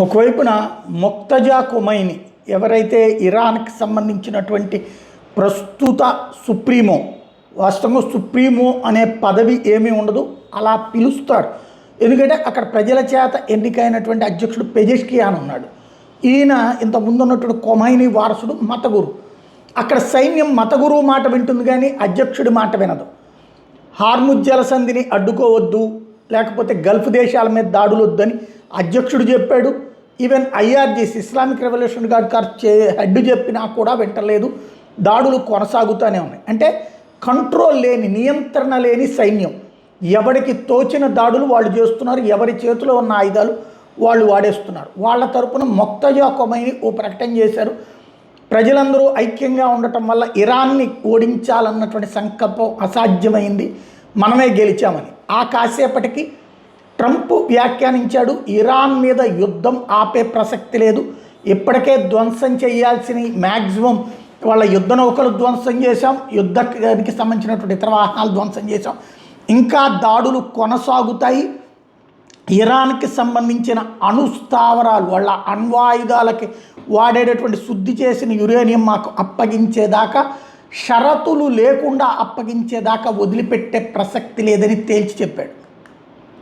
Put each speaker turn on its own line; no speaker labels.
ఒకవైపున మొక్తజా ఖొమైనీ ఎవరైతే ఇరాన్కి సంబంధించినటువంటి ప్రస్తుత సుప్రీమో, వాస్తవంగా సుప్రీమో అనే పదవి ఏమీ ఉండదు, అలా పిలుస్తారు. ఎందుకంటే అక్కడ ప్రజల చేత ఎన్నికైనటువంటి అధ్యక్షుడు పెజెష్కియాన్ ఉన్నాడు. ఈయన ఇంత ముందున్నటువంటి ఖొమైనీ వారసుడు మతగురు. అక్కడ సైన్యం మతగురువు మాట వింటుంది కానీ అధ్యక్షుడి మాట వినదు. హార్ముజ్ జలసంధిని అడ్డుకోవద్దు, లేకపోతే గల్ఫ్ దేశాల మీద దాడులు వద్దని అధ్యక్షుడు చెప్పాడు. Even IRGC Islamic Revolution Guard head చెప్పినా కూడా వింటలేదు. దాడులు కొనసాగుతూనే ఉన్నాయి. అంటే కంట్రోల్ లేని, నియంత్రణ లేని సైన్యం. ఎవరికి తోచిన దాడులు వాళ్ళు చేస్తున్నారు, ఎవరి చేతిలో ఉన్న ఆయుధాలు వాళ్ళు వాడేస్తున్నారు. వాళ్ళ తరపున మొక్తజా ఖొమైనీ ఓ ప్రకటన చేశారు. ప్రజలందరూ ఐక్యంగా ఉండటం వల్ల ఇరాన్ని ఓడించాలన్నటువంటి సంకల్పం అసాధ్యమైంది, మనమే గెలిచామని. ఆ కాసేపటికి ట్రంప్ వ్యాఖ్యానించాడు, ఇరాన్ మీద యుద్ధం ఆపే ప్రసక్తి లేదు, ఇప్పటికే ధ్వంసం చేయాల్సిన మ్యాక్సిమం వాళ్ళ యుద్ధ నౌకలు ధ్వంసం చేశాం, యుద్ధానికి సంబంధించినటువంటి ఇతర వాహనాలు ధ్వంసం చేశాం, ఇంకా దాడులు కొనసాగుతాయి. ఇరాన్కి సంబంధించిన అణుస్థావరాలు, వాళ్ళ అణ్వాయుధాలకి వాడేటటువంటి శుద్ధి చేసిన యురేనియం మాకు అప్పగించేదాకా, షరతులు లేకుండా అప్పగించేదాకా వదిలిపెట్టే ప్రసక్తి లేదని తేల్చి చెప్పాడు.